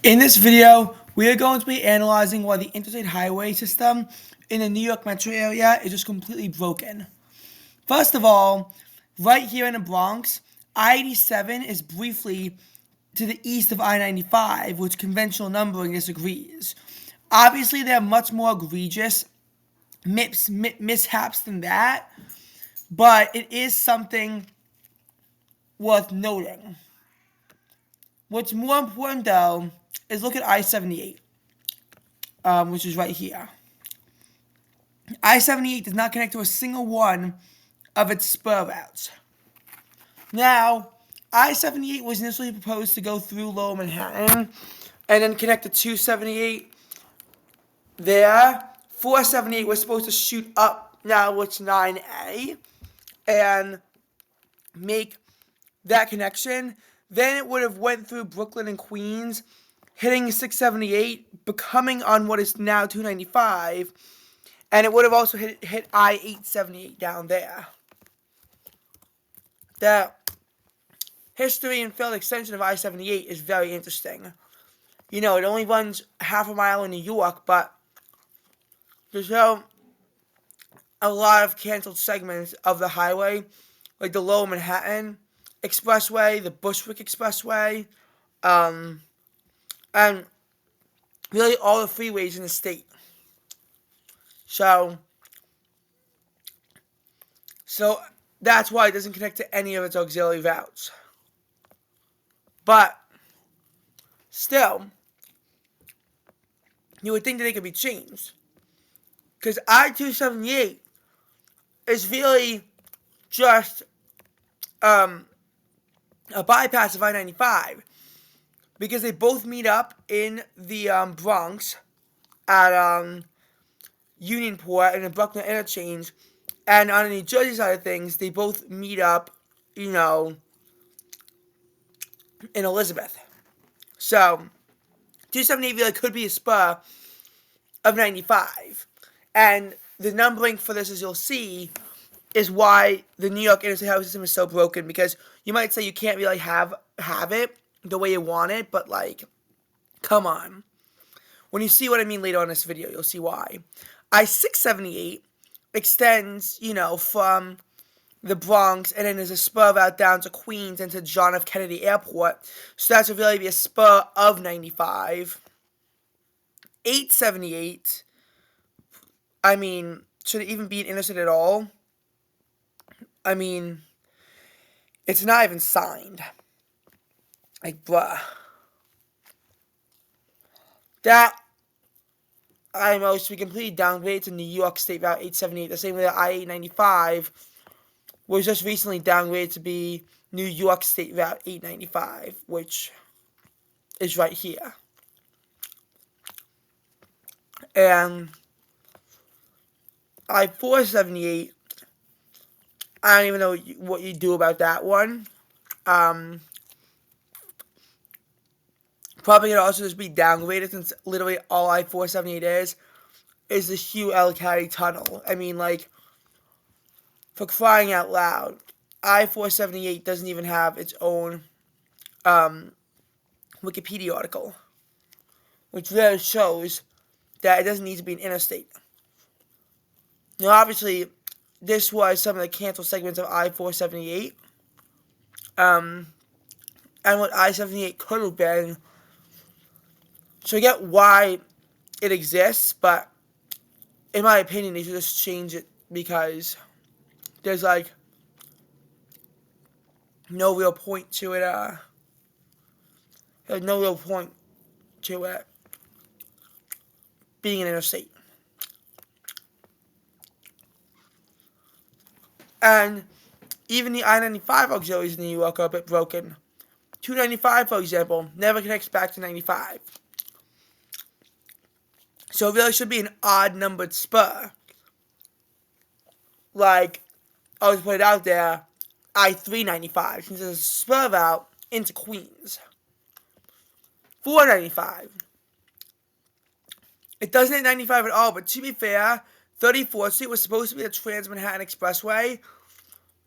In this video, we are going to be analyzing why the interstate highway system in the New York metro area is just completely broken. First of all, right here in the Bronx, I-87 is briefly to the east of I-95, which conventional numbering disagrees. Obviously, there are much more egregious mishaps than that, but it is something worth noting. What's more important, though, is look at I-78, which is right here. I-78 does not connect to a single one of its spur routes. Now, I-78 was initially proposed to go through Lower Manhattan and then connect to 278 there. 478 was supposed to shoot up now it's 9A and make that connection. Then it would have went through Brooklyn and Queens, hitting 678, becoming on what is now 295, and it would have also hit I-878 down there. The history and failed extension of I-78 is very interesting. You know, it only runs half a mile in New York, but there's a lot of canceled segments of the highway, like the Lower Manhattan Expressway, the Bushwick Expressway, and really all the freeways in the state. So that's why it doesn't connect to any of its auxiliary routes. But still, you would think that they could be changed. Because I-278 is really just a bypass of I-95. Because they both meet up in the Bronx at Unionport and the Brooklyn Interchange. And on the New Jersey side of things, they both meet up, in Elizabeth. So, 278 really could be a spur of 95. And the numbering for this, as you'll see, is why the New York interstate highway system is so broken. Because you might say you can't really have it the way you want it, but, come on. When you see what I mean later on in this video, you'll see why. I-678 extends, from the Bronx, and then there's a spur route down to Queens and to John F. Kennedy Airport. So that's really be a spur of 95. 878, should it even be an interstate at all? It's not even signed. Bruh. That should be completely downgraded to New York State Route 878, the same way that I-895 was just recently downgraded to be New York State Route 895, which is right here. And I-478, I don't even know what you do about that one. Probably going to also just be downgraded, since literally all I-478 is the Hugh L. Caddy Tunnel. For crying out loud, I-478 doesn't even have its own Wikipedia article, which really shows that it doesn't need to be an interstate. Now, obviously, this was some of the canceled segments of I-478, and what I-78 could have been. So I get why it exists, but in my opinion, they should just change it, because there's no real point to it. There's no real point to it being an interstate. And even the I-95 auxiliaries in New York are a bit broken. 295, for example, never connects back to 95. So it really should be an odd-numbered spur. I'll just put it out there, I-395, since it's a spur route into Queens. 495. It doesn't hit 95 at all, but to be fair, 34th Street was supposed to be a Trans-Manhattan Expressway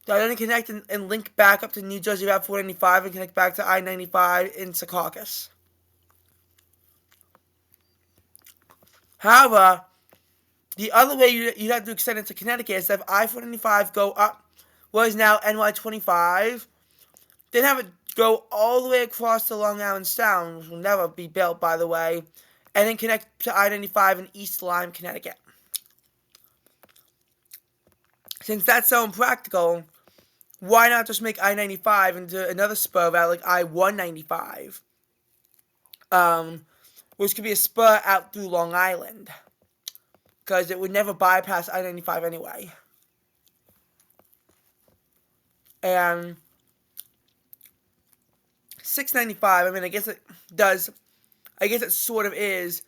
that didn't connect and link back up to New Jersey Route 495 and connect back to I-95 in Secaucus. However, the other way you'd have to extend it to Connecticut is that if I-495 go up what is now NY25, then have it go all the way across to Long Island Sound, which will never be built, by the way, and then connect to I-95 in East Lyme, Connecticut. Since that's so impractical, why not just make I-95 into another spur route like I-195, which could be a spur out through Long Island, because it would never bypass I-95 anyway. And 695, I mean, I guess it sort of is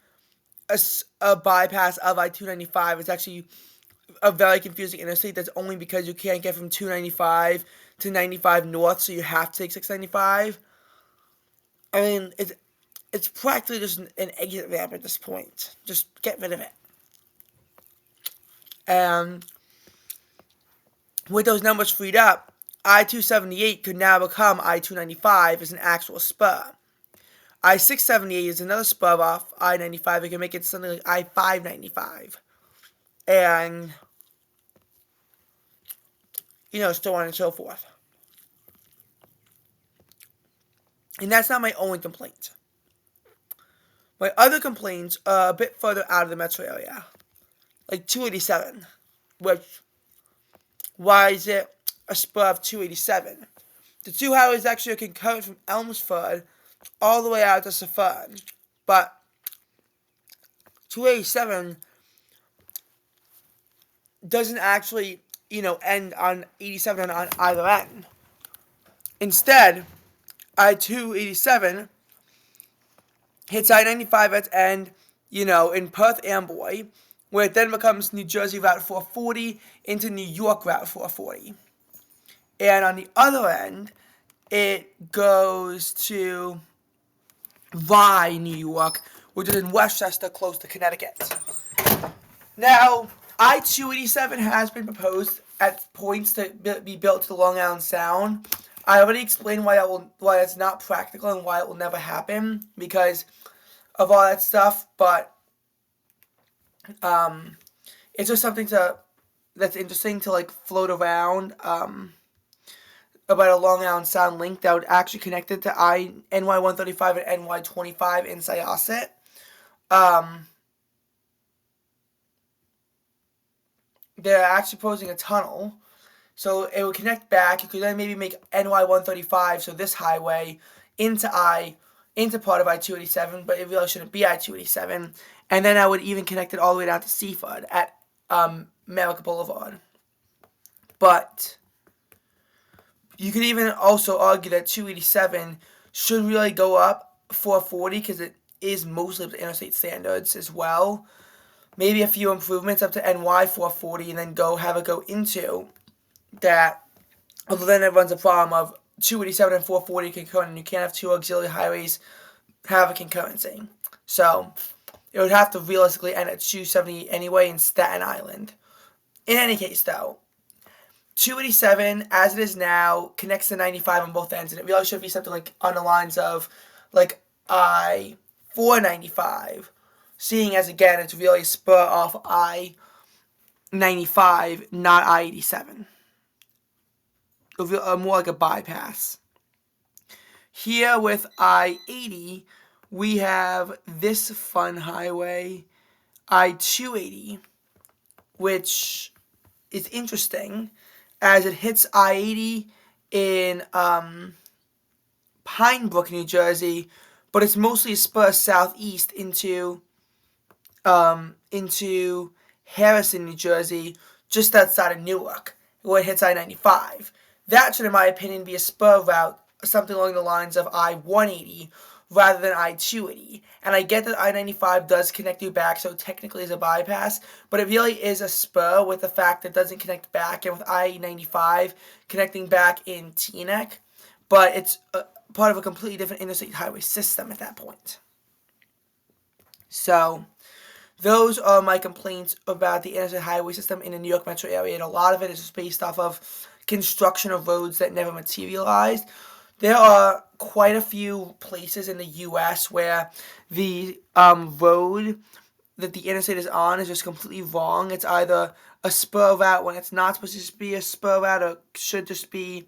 a bypass of I-295. It's actually a very confusing interstate. That's only because you can't get from 295 to 95 north, so you have to take 695. I mean, it's practically just an exit ramp at this point. Just get rid of it. And with those numbers freed up, I-278 could now become I-295 as an actual spur. I-678 is another spur off I-95. It can make it something like I-595. And, so on and so forth. And that's not my only complaint. My other complaints are a bit further out of the metro area. Like 287. Which, why is it a spur of 287? The two highways actually are concurrent from Elmsford all the way out to Suffern. But 287 doesn't actually, end on 87 on either end. Instead, I-287 hits I-95 at its end, in Perth Amboy, where it then becomes New Jersey Route 440 into New York Route 440. And on the other end, it goes to Rye, New York, which is in Westchester, close to Connecticut. Now, I-287 has been proposed at points to be built to the Long Island Sound. I already explained why that's not practical and why it will never happen because of all that stuff, but it's just something that's interesting to float around about a Long Island Sound link that would actually connect it to NY135 and NY25 in Syosset. They're actually proposing a tunnel, so it would connect back. You could then maybe make NY135, so this highway, into part of I-287, but it really shouldn't be I-287. And then I would even connect it all the way down to Seaford at America Boulevard. But you could even also argue that 287 should really go up 440 because it is mostly up to interstate standards as well. Maybe a few improvements up to NY 440 and then have it go into that. Although then it runs a problem of 287 and 440 concurrent, and you can't have two auxiliary highways have a concurrency. So it would have to realistically end at 270 anyway in Staten Island. In any case, though, 287, as it is now, connects to 95 on both ends, and it really should be something on the lines of I-495, seeing as, again, it's really a spur off I-95, not I-87. More like a bypass. Here with I-80, we have this fun highway, I-280, which is interesting as it hits I-80 in Pinebrook, New Jersey, but it's mostly a spur southeast into Harrison, New Jersey, just outside of Newark, where it hits I-95. That should, in my opinion, be a spur route, something along the lines of I-180 rather than I-280. And I get that I-95 does connect you back, so technically it's a bypass, but it really is a spur with the fact that it doesn't connect back, and with I-95 connecting back in Teaneck, but it's part of a completely different interstate highway system at that point. So those are my complaints about the interstate highway system in the New York metro area, and a lot of it is just based off of construction of roads that never materialized. There are quite a few places in the U.S. where the road that the interstate is on is just completely wrong. It's either a spur route when it's not supposed to just be a spur route, or should just be,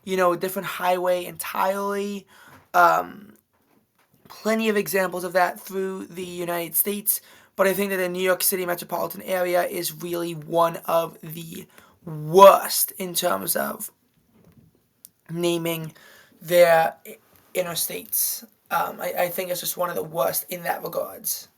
a different highway entirely. Plenty of examples of that through the United States, but I think that the New York City metropolitan area is really one of the worst in terms of naming their interstates. I think it's just one of the worst in that regards.